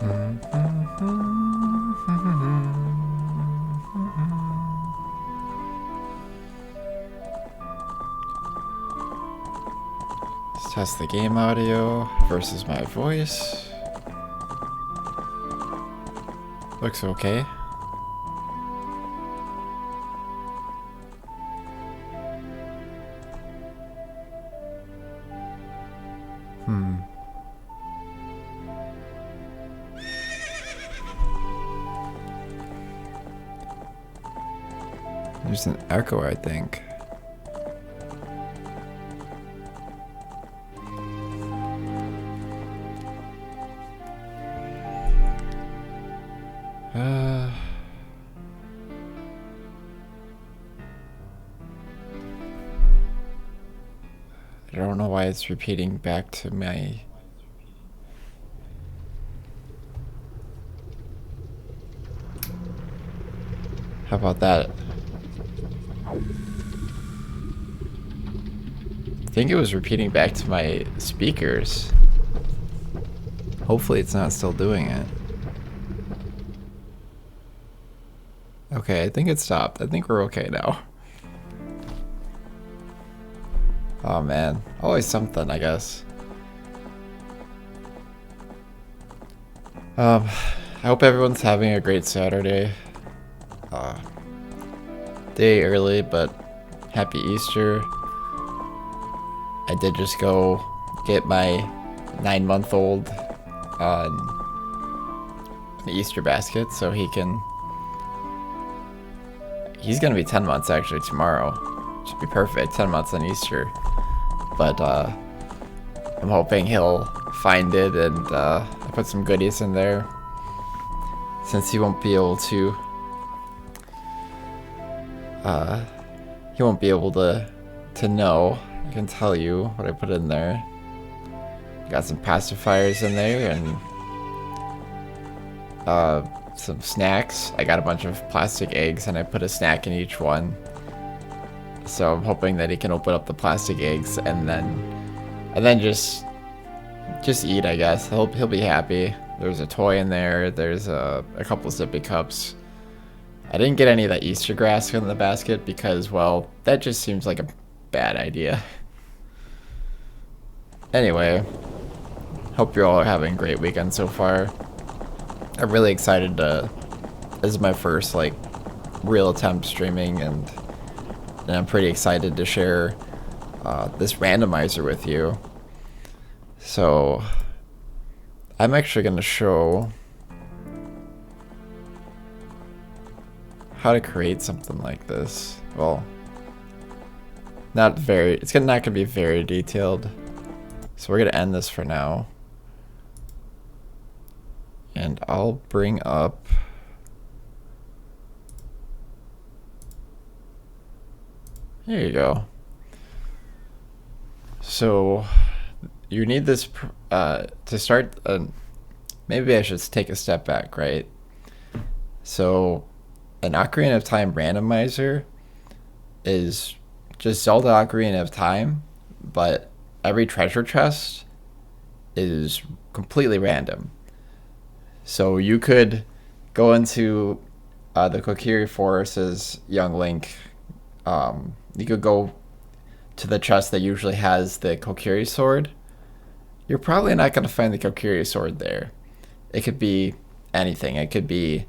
Let's test the game audio versus my voice. Looks okay. There's an echo, I think. I don't know why it's repeating back to my... How about that? I think it was repeating back to my speakers. Hopefully it's not still doing it. Okay, I think it stopped. I think we're okay now. Oh man, always something, I guess. I hope everyone's having a great Saturday. Day early, but happy Easter. I did just go get my 9-month-old an Easter basket, so he's gonna be 10 months actually tomorrow. Should be perfect, 10 months on Easter. But I'm hoping he'll find it, and I put some goodies in there since he won't be able to know. I can tell you what I put in there. Got some pacifiers in there and some snacks. I got a bunch of plastic eggs and I put a snack in each one. So I'm hoping that he can open up the plastic eggs and then just eat, I guess. He'll be happy. There's a toy in there. There's a couple sippy cups. I didn't get any of that Easter grass in the basket because, well, that just seems like a bad idea. Anyway, hope you're all having a great weekend so far. I'm really excited this is my first like real attempt streaming, and I'm pretty excited to share this randomizer with you. So I'm actually going to show how to create something like this. Well, it's not gonna be very detailed. So we're gonna end this for now. And I'll bring up there you go. So you need this to start. Maybe I should take a step back, right? So an Ocarina of Time randomizer is just Zelda Ocarina of Time, but every treasure chest is completely random. So you could go into the Kokiri Forest as young Link. You could go to the chest that usually has the Kokiri sword. You're probably not going to find the Kokiri sword there. It could be anything. It could be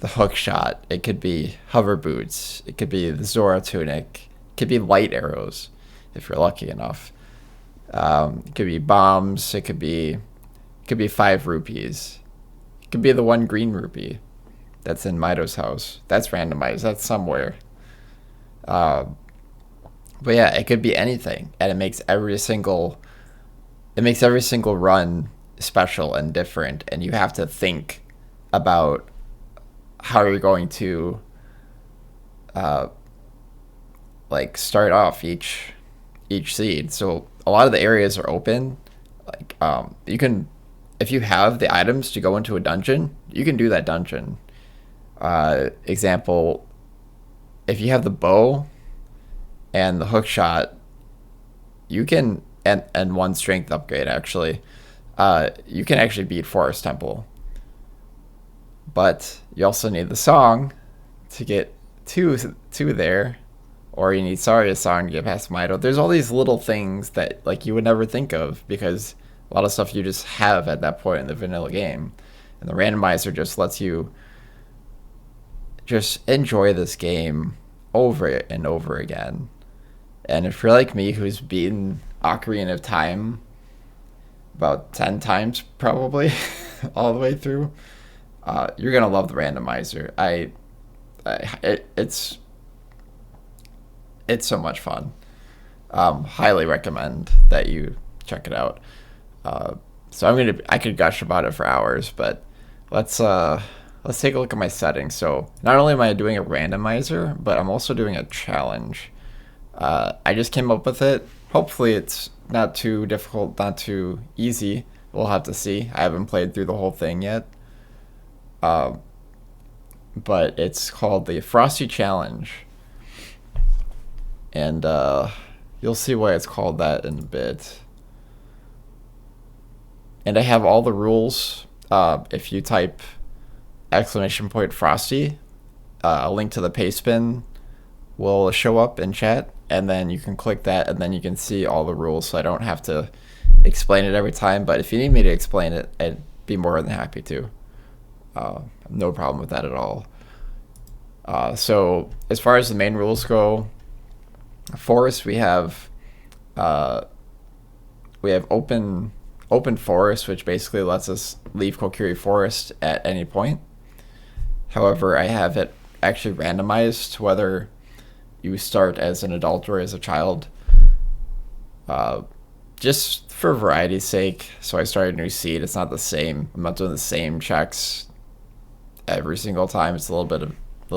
the hook shot. It could be hover boots. It could be the Zora tunic. It could be light arrows, if you're lucky enough. It could be bombs. It could be 5 rupees. It could be the 1 green rupee that's in Mido's house. That's randomized. That's somewhere. But yeah, it could be anything, and it makes every single run special and different, and you have to think about how you're going to like start off each seed. So a lot of the areas are open. Like you can, if you have the items to go into a dungeon, you can do that dungeon. Example, if you have the bow and the hook shot, you can, and 1 strength upgrade actually, you can actually beat Forest Temple. but you also need the song to get to there, or you need Saria's song to get past Mido. There's all these little things that like you would never think of because a lot of stuff you just have at that point in the vanilla game, and the randomizer just lets you just enjoy this game over and over again. And if you're like me, who's beaten Ocarina of Time about 10 times probably all the way through, you're gonna love the randomizer. It's so much fun. Highly recommend that you check it out. So I could gush about it for hours, but let's take a look at my settings. So not only am I doing a randomizer, but I'm also doing a challenge. I just came up with it. Hopefully it's not too difficult, not too easy. We'll have to see. I haven't played through the whole thing yet. But it's called the Frosty Challenge. And you'll see why it's called that in a bit. And I have all the rules. If you type !Frosty, a link to the paste bin will show up in chat, and then you can click that, and then you can see all the rules, so I don't have to explain it every time. But if you need me to explain it, I'd be more than happy to. No problem with that at all. So as far as the main rules go, forest, we have open forest, which basically lets us leave Kokiri Forest at any point. However, I have it actually randomized to whether you start as an adult or as a child, just for variety's sake. So I started a new seed. It's not the same. I'm not doing the same checks every single time. It's a little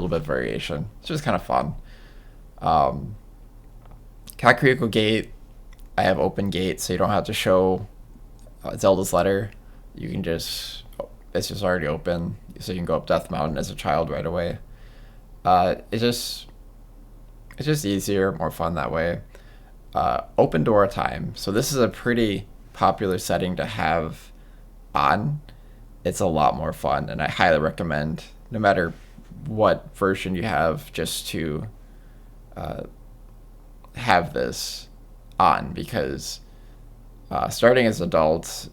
bit variation. It's just kind of fun. Kakariko Gate, I have open gate, so you don't have to show Zelda's letter. You can it's just already open, so you can go up Death Mountain as a child right away. It's just easier, more fun that way. Open door time. So this is a pretty popular setting to have on. It's a lot more fun, and I highly recommend, no matter what version you have, just to have this on, because starting as adult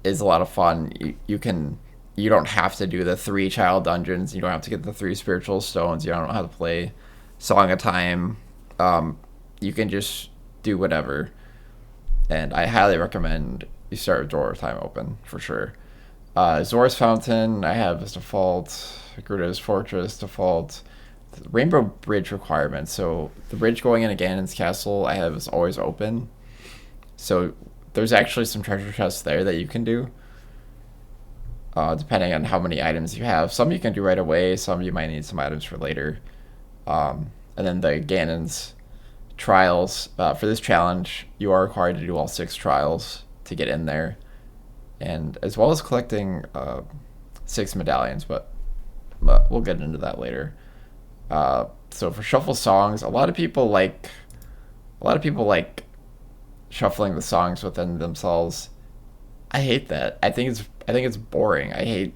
is a lot of fun. You don't have to do the 3 child dungeons. You don't have to get the 3 spiritual stones. You don't have to play Song of Time. You can just do whatever, and I highly recommend you start with door time open for sure. Zora's Fountain I have as default. Gerudo's Fortress default. Rainbow Bridge requirement. So the bridge going into Ganon's castle I have is always open. So there's actually some treasure chests there that you can do, depending on how many items you have. Some you can do right away. Some you might need some items for later. And then the Ganon's trials. For this challenge, you are required to do all 6 trials to get in there, and as well as collecting 6 medallions. But we'll get into that later. So for shuffle songs, a lot of people like shuffling the songs within themselves. I hate that. I think it's boring. I hate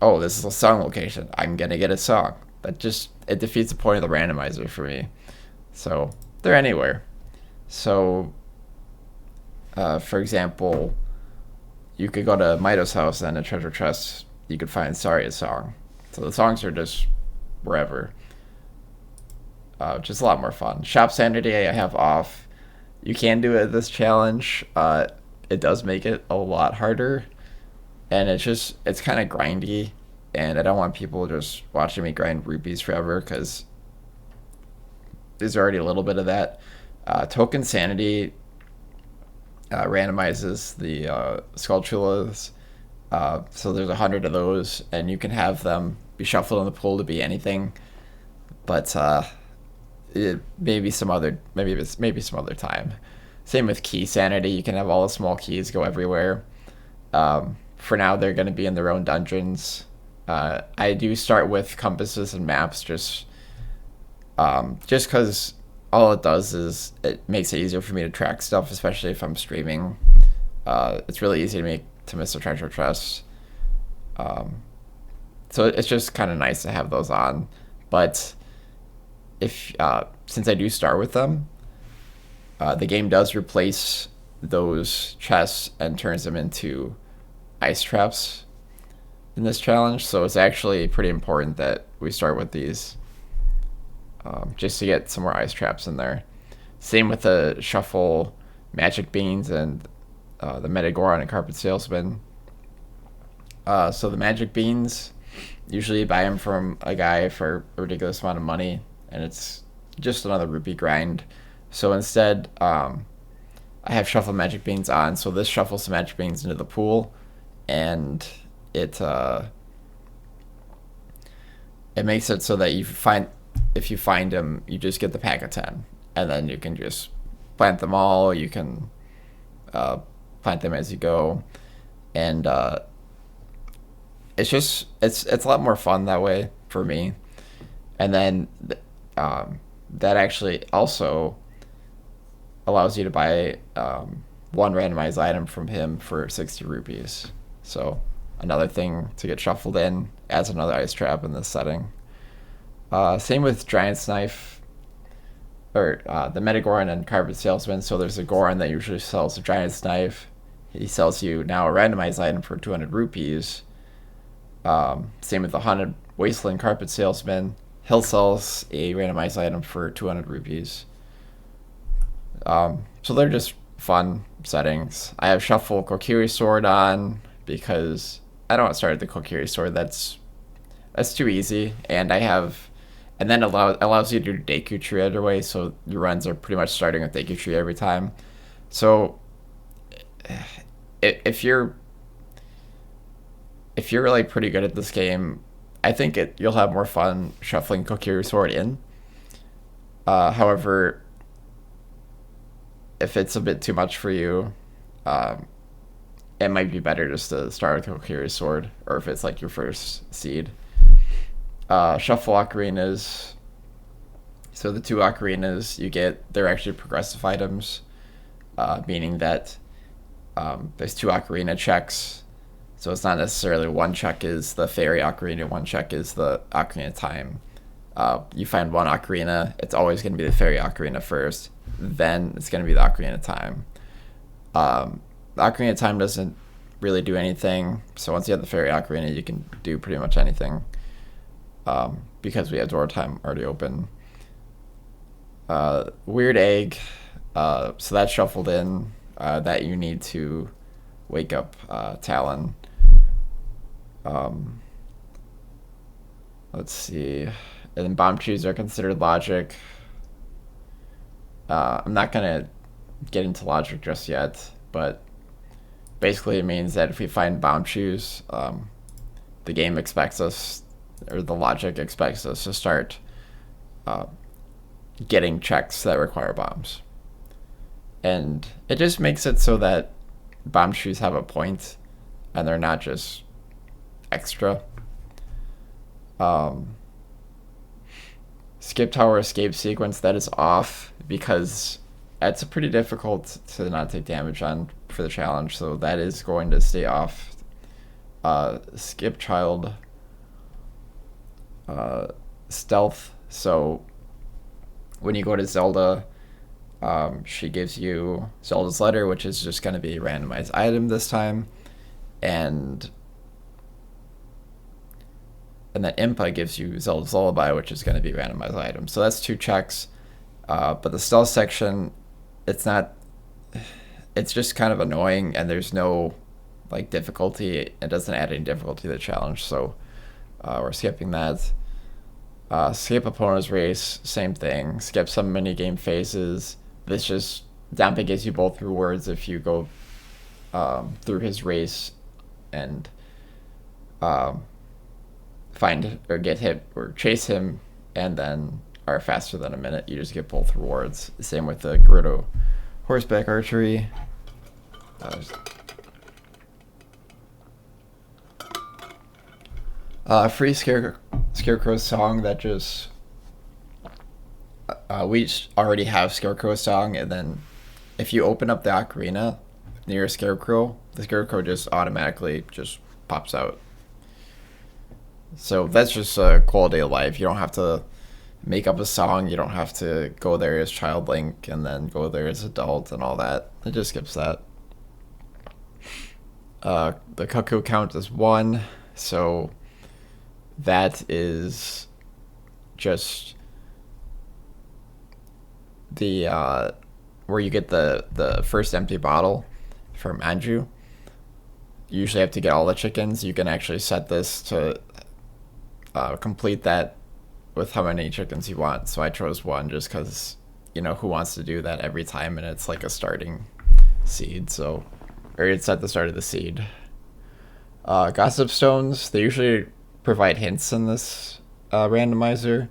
oh, this is a song location, I'm gonna get a song. It defeats the point of the randomizer for me. So they're anywhere. So for example, you could go to Mido's house, and a treasure chest you could find Saria's song. So the songs are just wherever. Which is a lot more fun. Shop Sanity I have off. You can do it this challenge. It does make it a lot harder, and it's kind of grindy, and I don't want people just watching me grind rupees forever, because there's already a little bit of that. Token Sanity randomizes the Skulltulas. So there's 100 of those, and you can have them be shuffled in the pool to be anything. But maybe some other time. Same with Key Sanity. You can have all the small keys go everywhere. For now, they're going to be in their own dungeons. I do start with compasses and maps, just because all it does is it makes it easier for me to track stuff, especially if I'm streaming. It's really easy to make to miss the treasure chest. So it's just kind of nice to have those on. But if since I do start with them, the game does replace those chests and turns them into ice traps in this challenge. So it's actually pretty important that we start with these, just to get some more ice traps in there. Same with the shuffle magic beans and the Metagoron and carpet salesman. So the magic beans, usually you buy them from a guy for a ridiculous amount of money, and it's just another rupee grind. So instead, I have shuffle magic beans on. So this shuffles the magic beans into the pool, and it makes it so that if you find them, you just get the pack of 10, and then you can just plant them all. You can plant them as you go, and it's a lot more fun that way for me. And then that actually also allows you to buy one randomized item from him for 60 rupees. So another thing to get shuffled in, adds another ice trap in this setting. Same with Giant's Knife, or the Metagoron and Carpet Salesman. So there's a Goron that usually sells a Giant's Knife. He sells you now a randomized item for 200 rupees. Same with the Haunted Wasteland Carpet Salesman. He'll sell a randomized item for 200 rupees. So they're just fun settings. I have Shuffle Kokiri Sword on because I don't want to start the Kokiri Sword. That's too easy. And then allows you to do Deku Tree either way. So your runs are pretty much starting with Deku Tree every time. So if you're really pretty good at this game, I think you'll have more fun shuffling Kokiri Sword in. However, if it's a bit too much for you, it might be better just to start with Kokiri Sword, or if it's like your first seed. Shuffle Ocarinas. So the 2 Ocarinas you get, they're actually progressive items, meaning that there's 2 Ocarina checks. So it's not necessarily one check is the Fairy Ocarina, one check is the Ocarina Time. You find one Ocarina, it's always going to be the Fairy Ocarina first, then it's going to be the Ocarina Time. The Ocarina Time doesn't really do anything, so once you have the Fairy Ocarina, you can do pretty much anything, because we have Door Time already open. Weird Egg, so that's shuffled in, that you need to wake up Talon. Let's see. And then bomb trees are considered logic. I'm not gonna get into logic just yet, but basically it means that if we find bomb shoes, the game expects us, or the logic expects us to start getting checks that require bombs. And it just makes it so that bomb shoes have a point, and they're not just extra. Skip tower escape sequence, that is off because it's pretty difficult to not take damage on for the challenge, so that is going to stay off. Skip child stealth, so when you go to Zelda, she gives you Zelda's letter, which is just going to be a randomized item this time, and then Impa gives you Zelda's Lullaby, which is going to be a randomized item. So that's 2 checks. But the stealth section, it's just kind of annoying, and there's no like difficulty. It doesn't add any difficulty to the challenge, so we're skipping that. Skip opponent's race, same thing. Skip some mini game phases. This just Dampe gives you both rewards if you go through his race and find or get hit or chase him, and then are faster than a minute. You just get both rewards. Same with the Gerudo horseback archery. Free Scarecrow song that just we already have Scarecrow song, and then if you open up the ocarina, near a scarecrow, the scarecrow just automatically just pops out. So that's just a quality of life. You don't have to make up a song. You don't have to go there as Child Link and then go there as adult and all that. It just skips that. The cuckoo count is 1, so that is just the where you get the first empty bottle from Andrew. You usually have to get all the chickens. You can actually set this to complete that with how many chickens you want. So I chose 1 just because, you know, who wants to do that every time, and it's like a starting seed. So, or it's at the start of the seed. Gossip stones, they usually provide hints in this randomizer.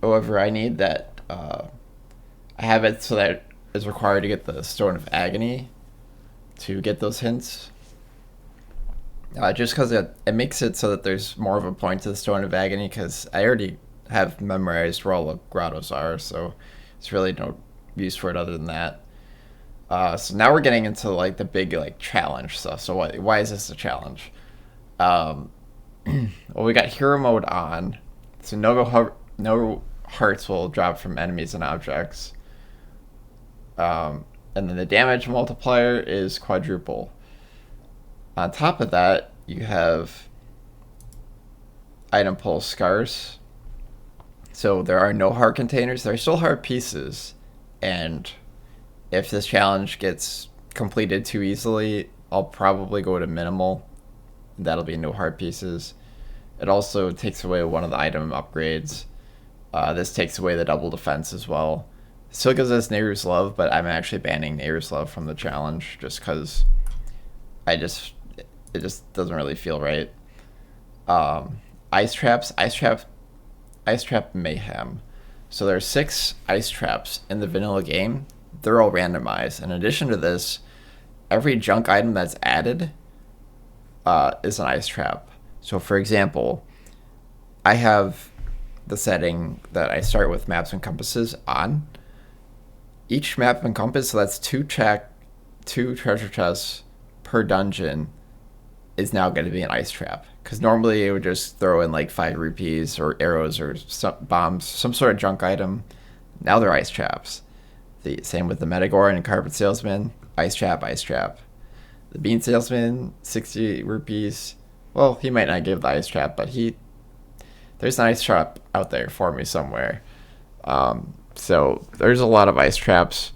However, I need that. I have it so that it's required to get the Stone of Agony to get those hints. Just because it makes it so that there's more of a point to the Stone of Agony, because I already have memorized where all the grottos are, so it's really no use for it other than that. So now we're getting into like the big like challenge stuff. So why is this a challenge? Well, we got hero mode on, so no hearts will drop from enemies and objects. And then the damage multiplier is quadruple. On top of that, you have item pull scars. So there are no heart containers. There are still heart pieces. And if this challenge gets completed too easily, I'll probably go to minimal. That'll be no heart pieces. It also takes away one of the item upgrades. This takes away the double defense as well. Still gives us Nehru's Love, but I'm actually banning Nehru's Love from the challenge just because it just doesn't really feel right. Ice Trap Mayhem. So there are 6 ice traps in the vanilla game. They're all randomized. In addition to this, every junk item that's added is an ice trap. So for example, I have the setting that I start with maps and compasses on. Each map and compass, so that's 2 treasure chests per dungeon, is now going to be an ice trap. Because normally it would just throw in like 5 rupees or arrows or some bombs, some sort of junk item. Now they're ice traps. The same with the Metagore and Carpet Salesman, ice trap, ice trap. The Bean Salesman, 60 rupees. Well, he might not give the ice trap, but there's an ice trap out there for me somewhere. So there's a lot of ice traps.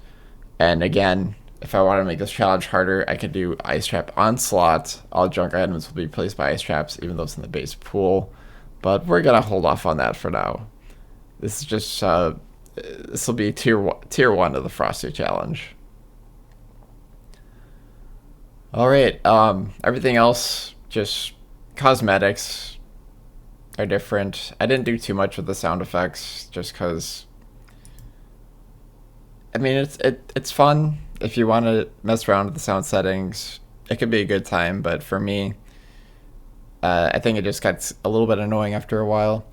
And again, if I want to make this challenge harder, I could do ice trap onslaught. All junk items will be replaced by ice traps, even though it's in the base pool. But we're going to hold off on that for now. This is just, this will be tier 1 of the Frosty challenge. Alright, everything else, just cosmetics are different. I didn't do too much with the sound effects, just because, I mean, it's fun. If you want to mess around with the sound settings, it could be a good time, but for me, I think it just gets a little bit annoying after a while.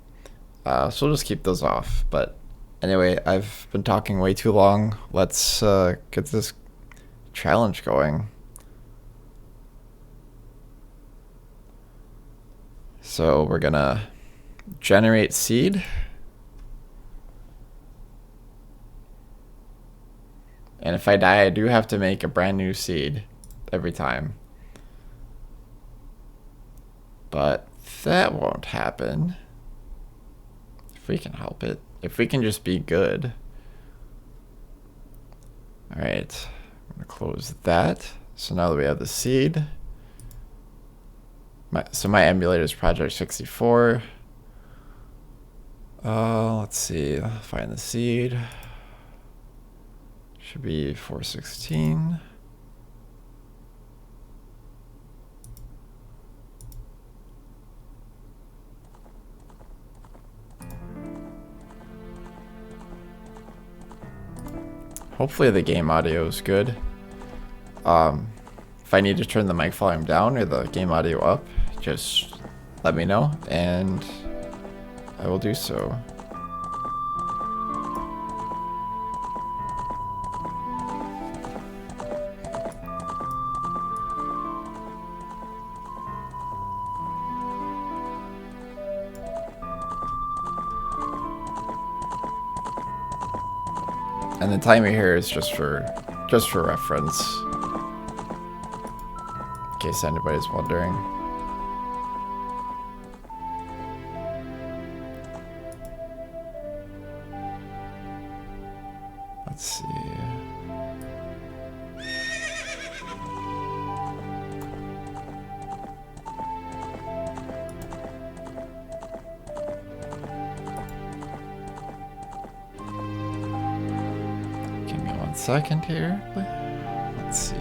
So we'll just keep those off. But anyway, I've been talking way too long. Let's get this challenge going. So we're gonna generate seed. And if I die, I do have to make a brand new seed every time. But that won't happen if we can help it. If we can just be good. Alright, I'm gonna close that. So now that we have the seed. So my emulator is Project 64. Let's see, find the seed. Should be 416. Hopefully the game audio is good. If I need to turn the mic volume down or the game audio up, just let me know and I will do so. And the timer here is just for reference, in case anybody's wondering. Let's see. Give me 1 second here. Let's see.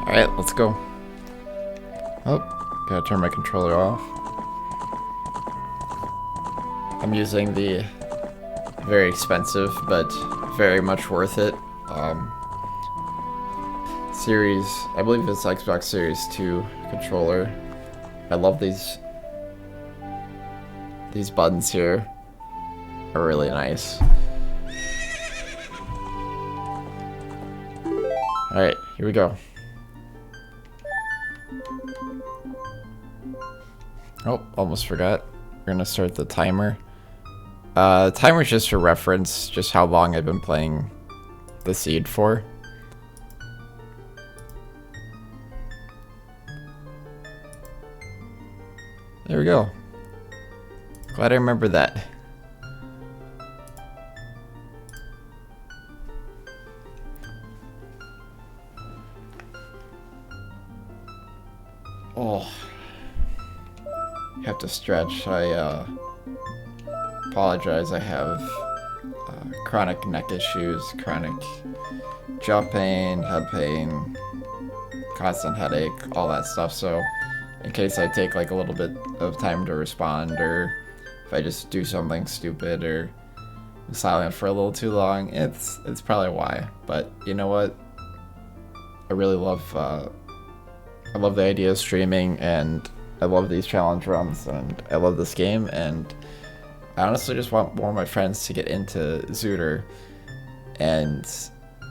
Alright, let's go. Oh, gotta turn my controller off. I'm using the very expensive, but very much worth it, Series, I believe it's Xbox Series 2 controller. I love these buttons here. Are really nice. Alright, here we go. Oh, almost forgot. We're gonna start the timer. Timer's just for reference, just how long I've been playing the seed for. There we go. Glad I remembered that. Oh. Have to stretch. I apologize. I have chronic neck issues, chronic jaw pain, head pain, constant headache, all that stuff. So in case I take like a little bit of time to respond, or if I just do something stupid or I'm silent for a little too long, it's probably why. But you know what? I really love I love the idea of streaming, and I love these challenge runs, and I love this game, and I honestly just want more of my friends to get into Zooter, and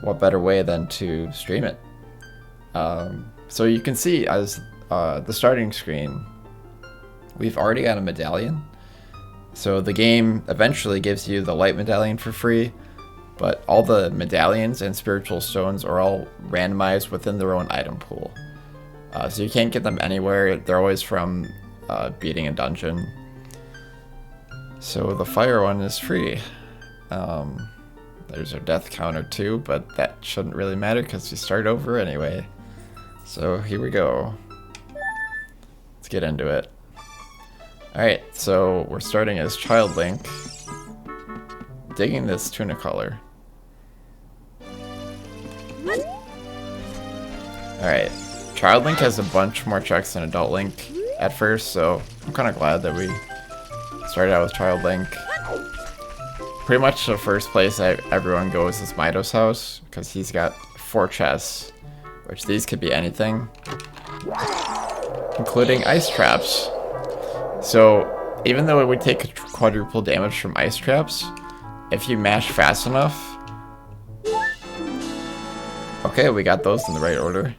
what better way than to stream it. So you can see as the starting screen, we've already got a medallion. So the game eventually gives you the light medallion for free, but all the medallions and spiritual stones are all randomized within their own item pool. So you can't get them anywhere. They're always from beating a dungeon. So the fire one is free. There's our death counter too, but that shouldn't really matter because we start over anyway. So here we go. Let's get into it. Alright, so we're starting as Child Link. Digging this tuna color. Alright. Child Link has a bunch more checks than Adult Link at first, so I'm kind of glad that we started out with Child Link. Pretty much the first place everyone goes is Mido's house, because he's got 4 chests, which these could be anything, including ice traps. So even though it would take quadruple damage from ice traps, if you mash fast enough... Okay, we got those in the right order.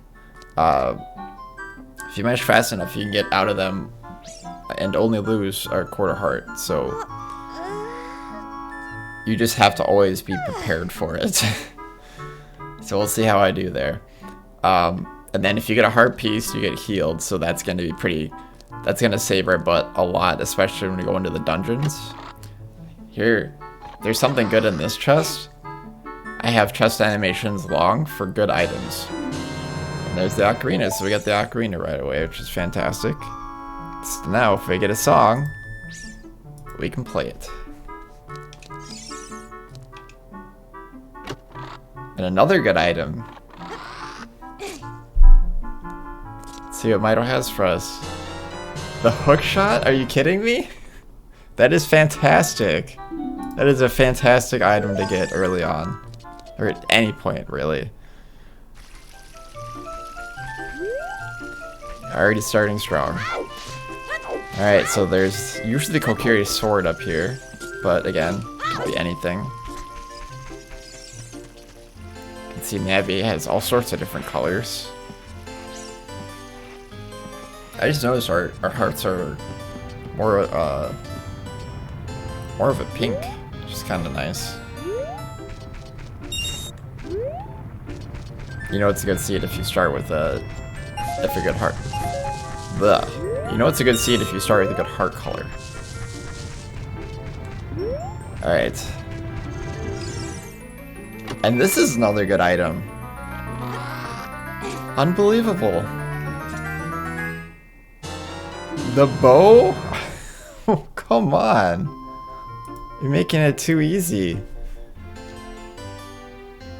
If you mash fast enough, you can get out of them and only lose a quarter heart. So you just have to always be prepared for it. So we'll see how I do there. And then if you get a heart piece, you get healed. So that's going to be pretty... That's going to save our butt a lot, especially when we go into the dungeons. Here, there's something good in this chest. I have chest animations long for good items. And there's the ocarina, so we got the ocarina right away, which is fantastic. So now, if we get a song, we can play it. And another good item. Let's see what Mito has for us. The hook shot? Are you kidding me? That is fantastic. That is a fantastic item to get early on. Or at any point, really. Already starting strong. Alright, so there's usually the Kokiri's sword up here. But again, could be anything. You can see Navi has all sorts of different colors. I just noticed our hearts are more of a pink, which is kind of nice. You know it's a good seed if you start with a good heart. Blech. You know it's a good seed if you start with a good heart color. Alright. And this is another good item. Unbelievable. The bow? Oh, come on. You're making it too easy.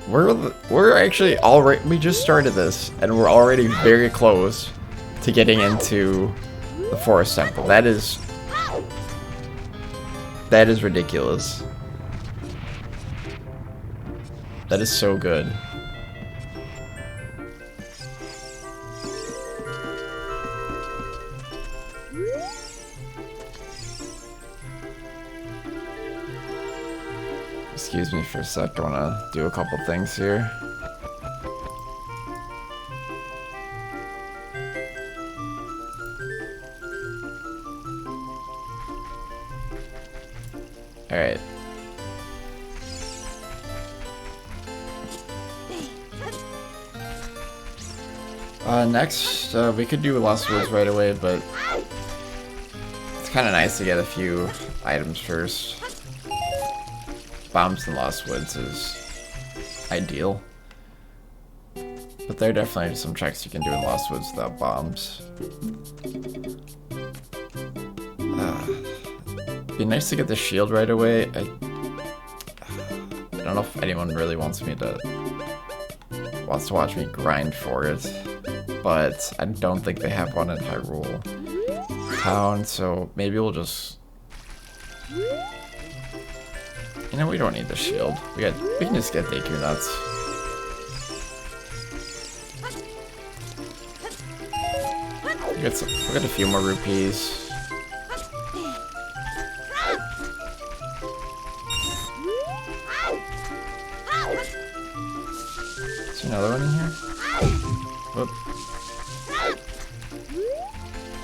We're actually already, we just started this and we're already very close to getting into the forest temple. That is ridiculous. That is so good. Excuse me for a sec, I wanna do a couple things here. Alright. Next, we could do Lost Woods right away, but it's kind of nice to get a few items first. Bombs in Lost Woods is ideal. But there are definitely some tricks you can do in Lost Woods without bombs. Be nice to get the shield right away. I don't know if anyone really wants to watch me grind for it, but I don't think they have one in Hyrule Town, so maybe we'll just. You know, we don't need the shield. We can just get Deku Nuts. We got a few more rupees. Is there another one in here? Whoop.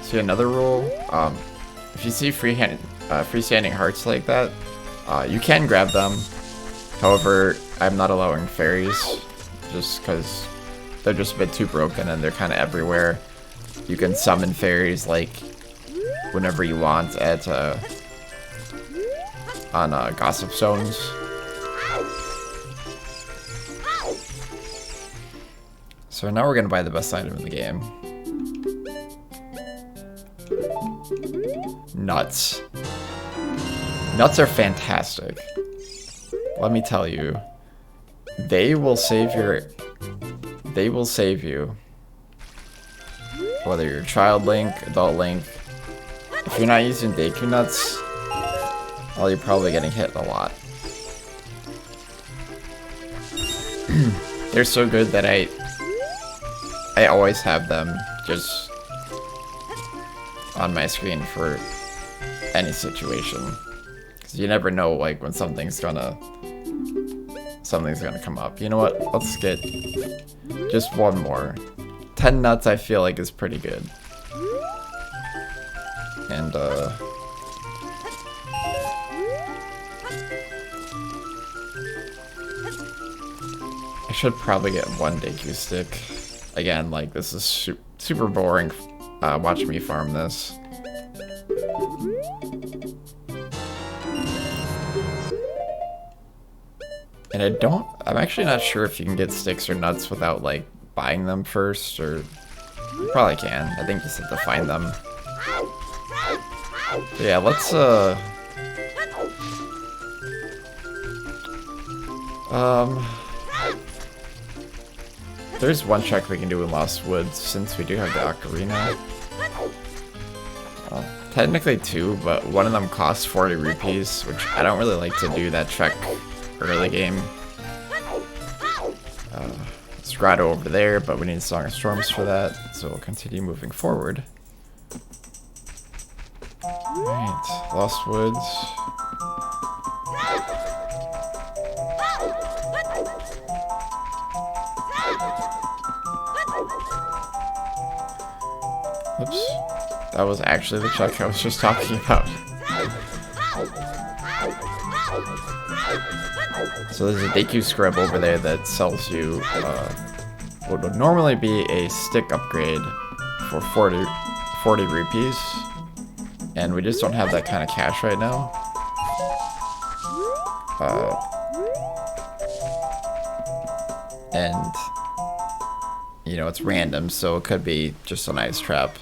See another rule. If you see freestanding hearts like that, you can grab them. However, I'm not allowing fairies, just because they're just a bit too broken and they're kind of everywhere. You can summon fairies like whenever you want at on Gossip Stones. So now we're gonna buy the best item in the game. Nuts. Nuts are fantastic. Let me tell you. They will save you. Whether you're child Link, adult Link. If you're not using Deku Nuts, well, you're probably getting hit a lot. They're so good that I always have them just on my screen for any situation. Because you never know, like, when something's gonna come up. You know what? Let's get just one more. 10 nuts I feel like is pretty good. And I should probably get one Deku stick. Again, like, this is super boring watching me farm this. And I'm actually not sure if you can get sticks or nuts without like buying them first, or you probably can. I think you just have to find them. But yeah, let's there's one check we can do in Lost Woods since we do have the Ocarina. Technically two, but one of them costs 40 rupees, which I don't really like to do that check early game. It's grotto over there, but we need Song of Storms for that, so we'll continue moving forward. Alright, Lost Woods. Oops. That was actually the check I was just talking about. So there's a Deku Scrub over there that sells you what would normally be a stick upgrade for 40 rupees. And we just don't have that kind of cash right now. And, you know, it's random, so it could be just a nice trap.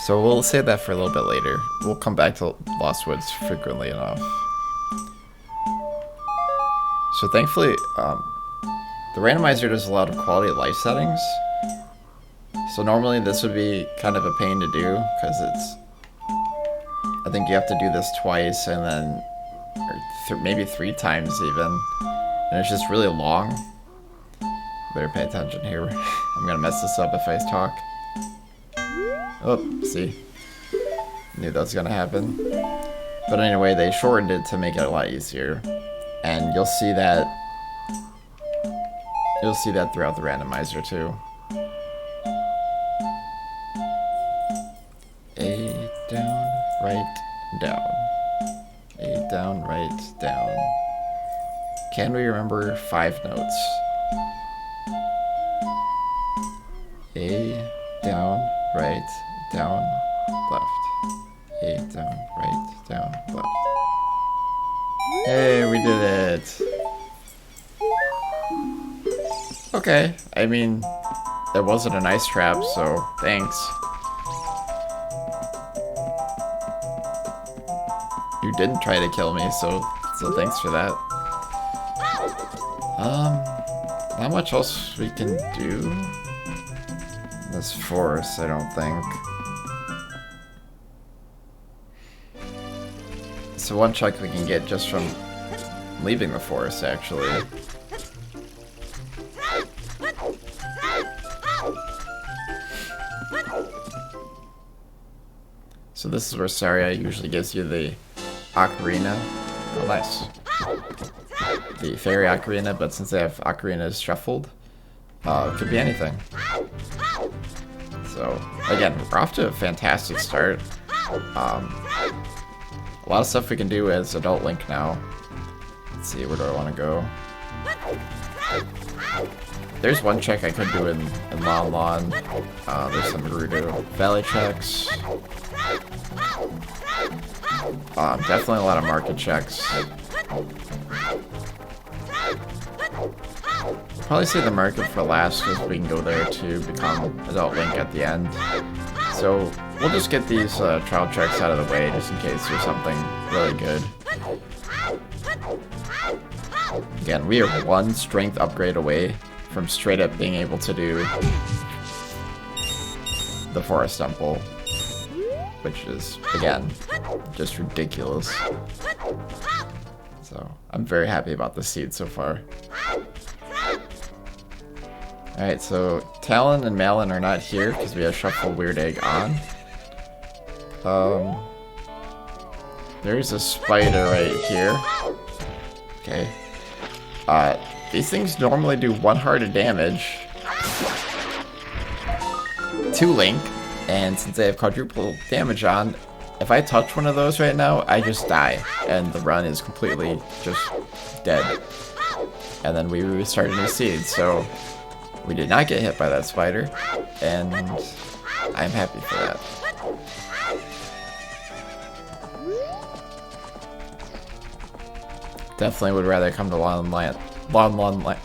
So we'll save that for a little bit later. We'll come back to Lost Woods frequently enough. So thankfully, the randomizer does a lot of quality of life settings. So normally this would be kind of a pain to do, because I think you have to do this twice and then, or maybe 3 times even. And it's just really long. Better pay attention here. I'm gonna mess this up if I talk. Oh, see. Knew that was gonna happen. But anyway, they shortened it to make it a lot easier. And you'll see that throughout the randomizer too. A down, right, down. A down, right, down. Can we remember 5 notes? A down, right, down, left. A down, right, down, left. Hey, we did it! Okay, I mean, it wasn't a nice trap, so thanks. You didn't try to kill me, so thanks for that. Not much else we can do in this forest, I don't think. So one check we can get just from leaving the forest, actually. So this is where Saria usually gives you the Ocarina. Oh, nice. The Fairy Ocarina, but since they have Ocarinas shuffled, it could be anything. So, again, we're off to a fantastic start. A lot of stuff we can do as Adult Link now. Let's see, where do I want to go? There's one check I could do in Lon Lon. There's some Gerudo Valley checks. Definitely a lot of market checks. Probably save the market for last because we can go there to become Adult Link at the end. So we'll just get these trial checks out of the way just in case there's something really good. Again, we are 1 strength upgrade away from straight up being able to do the Forest Temple, which is, again, just ridiculous. So I'm very happy about the seed so far. Alright, so Talon and Malon are not here because we have Shuffle Weird Egg on. There's a spider right here. Okay. These things normally do 1 heart of damage to Link, and since they have quadruple damage on, if I touch one of those right now, I just die, and the run is completely just dead. And then we restart a new seed, so we did not get hit by that spider, and I'm happy for that. Definitely would rather come to Lon Lon Lon Land.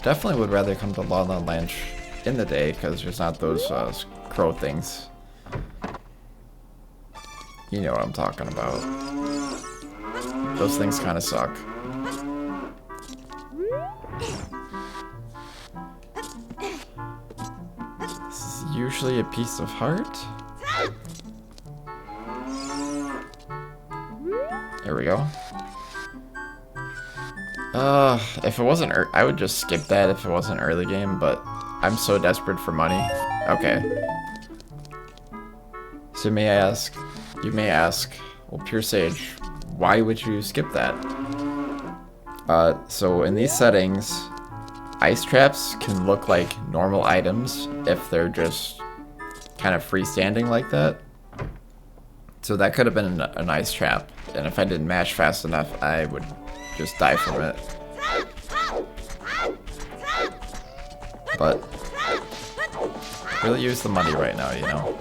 Definitely would rather come to Lon Lon Land in the day because there's not those crow things. You know what I'm talking about. Those things kind of suck. This is usually a piece of heart. There we go. If it wasn't I would just skip that if it wasn't early game, but I'm so desperate for money. Okay. So you may ask, well, Pure Sage, why would you skip that? So in these settings, ice traps can look like normal items if they're just kind of freestanding like that. So that could have been an ice trap, and if I didn't mash fast enough, I would just die from it. But really use the money right now, you know.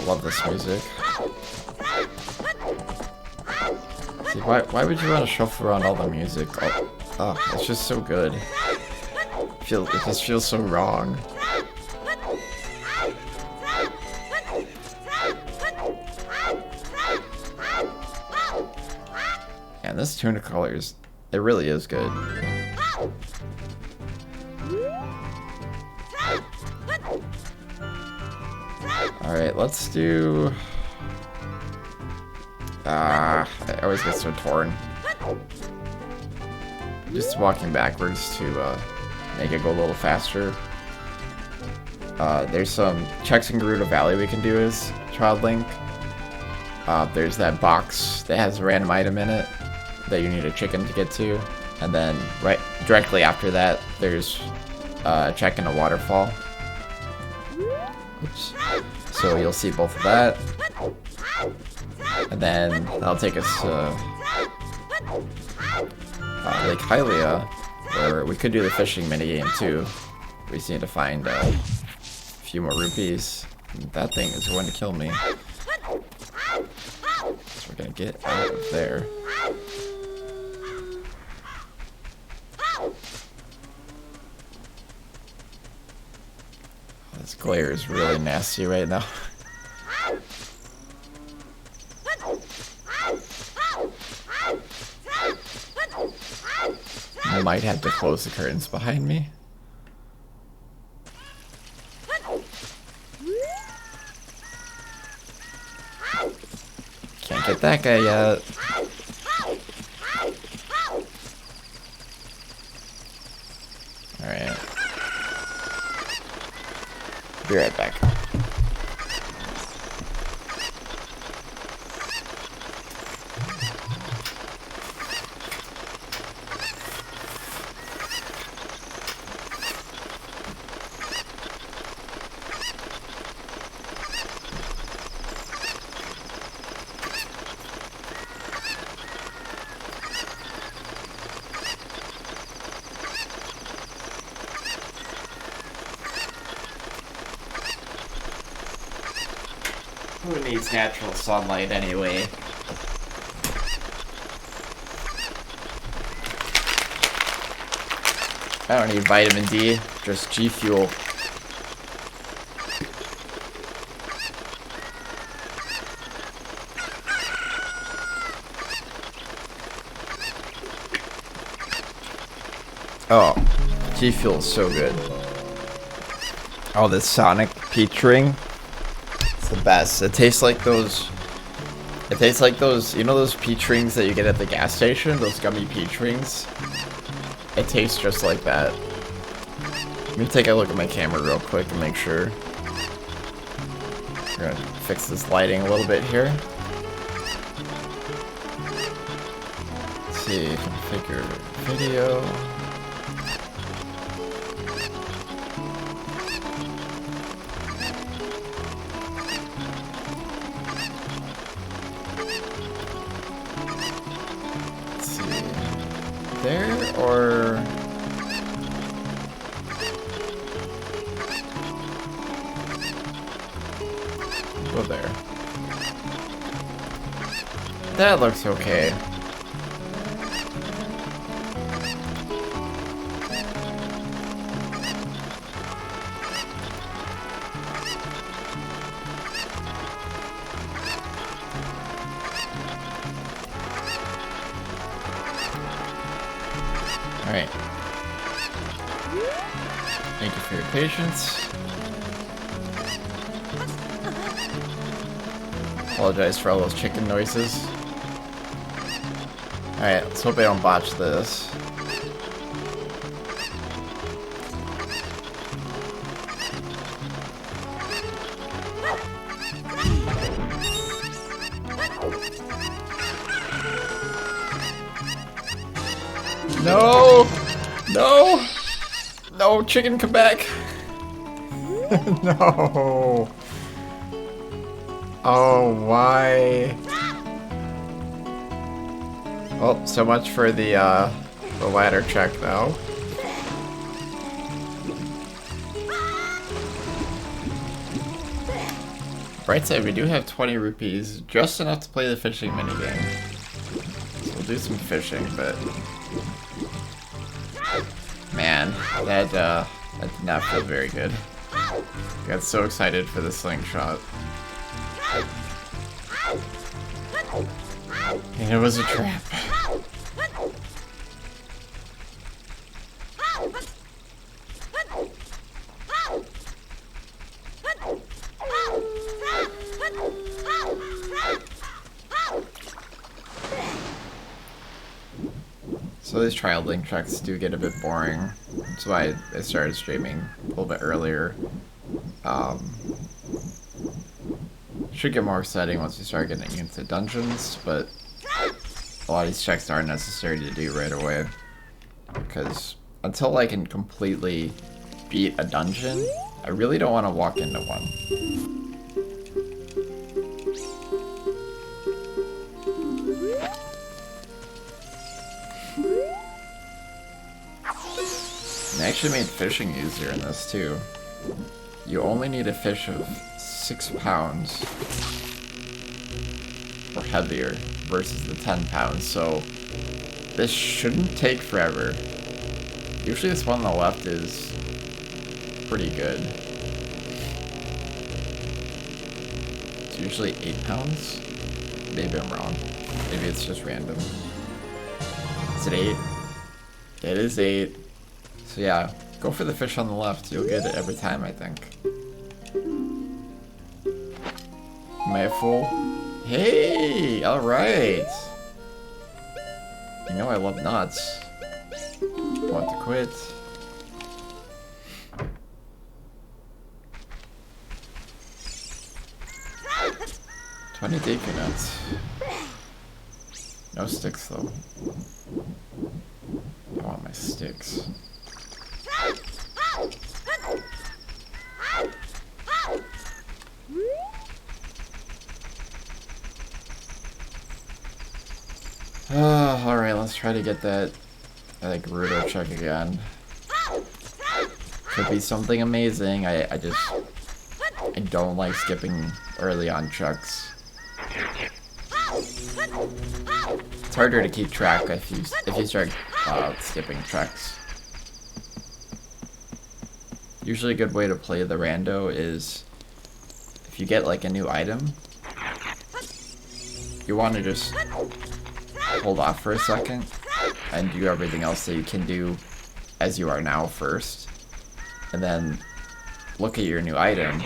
Love this music. See, why would you want to shuffle around all the music? Oh, it's just so good. It just feels so wrong. And this tuna color it really is good. Alright, let's do... I always get so torn. Just walking backwards to make it go a little faster. There's some checks in Gerudo Valley we can do as Child Link. There's that box that has a random item in it that you need a chicken to get to. And then directly after that, there's a check in a waterfall. Oops. So you'll see both of that. And then that'll take us to Lake Hylia, where we could do the fishing minigame too. We just need to find a few more rupees. That thing is going to kill me. So we're gonna get out of there. This glare is really nasty right now. I might have to close the curtains behind me. Can't get that guy yet. Alright. Be right back. Who needs natural sunlight anyway? I don't need vitamin D, just G Fuel. Oh, G Fuel is so good. Oh, this Sonic Peach ring. It's the best. It tastes like those. It tastes like those. You know those peach rings that you get at the gas station? Those gummy peach rings. It tastes just like that. Let me take a look at my camera real quick and make sure. We're gonna fix this lighting a little bit here. Let's see. Configure video. There or go there. That looks okay. Alright. Thank you for your patience. Apologize for all those chicken noises. Alright, let's hope I don't botch this. No! No! No, chicken, come back! No! Oh, why? Well, so much for the ladder check, though. Bright side, we do have 20 rupees, just enough to play the fishing minigame. So we'll do some fishing, but... Man, that did not feel very good. I got so excited for the slingshot. And it was a trap. So these trial link checks do get a bit boring. That's why I started streaming a little bit earlier. Should get more exciting once you start getting into dungeons, but a lot of these checks aren't necessary to do right away. Because until I can completely beat a dungeon, I really don't want to walk into one. They actually made fishing easier in this too. You only need a fish of 6 pounds or heavier versus the 10 pounds, so this shouldn't take forever. Usually this one on the left is pretty good. It's usually 8 pounds? Maybe I'm wrong. Maybe it's just random. Is it 8? It is 8. So yeah, go for the fish on the left. You'll get it every time, I think. Am I a fool? Hey! Alright! You know I love nuts. Want to quit? $20 Deku nuts. No sticks though. I want my sticks. Alright, let's try to get that Gerudo check again. Could be something amazing. I don't like skipping early on checks. It's harder to keep track if you start skipping checks. Usually a good way to play the rando is if you get like a new item, you want to just hold off for a second and do everything else that you can do as you are now first, and then look at your new item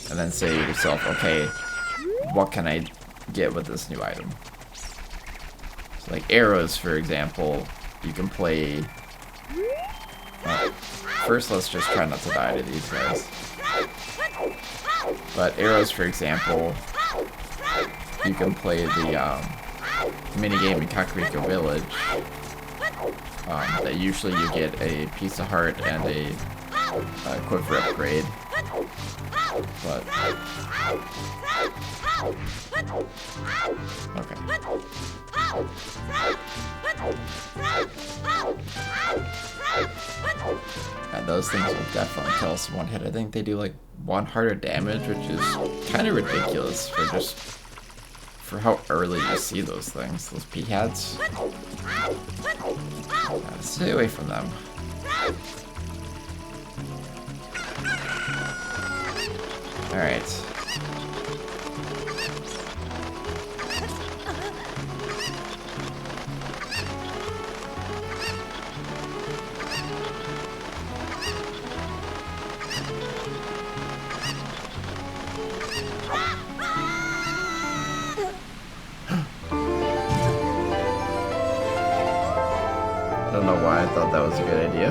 and then say to yourself, okay, what can I get with this new item? So like arrows, for example, you can play first, let's just try not to die to these guys. But arrows, for example, you can play the minigame in Kakariko Village. That usually you get a piece of heart and a quiver upgrade. But okay. And those things will definitely kill us in one hit. I think they do like 1 heart of damage, which is kind of ridiculous for just for how early you see those things, those peahats. Stay away from them. Alright. I don't know why I thought that was a good idea.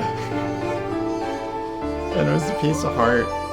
And it was a piece of heart.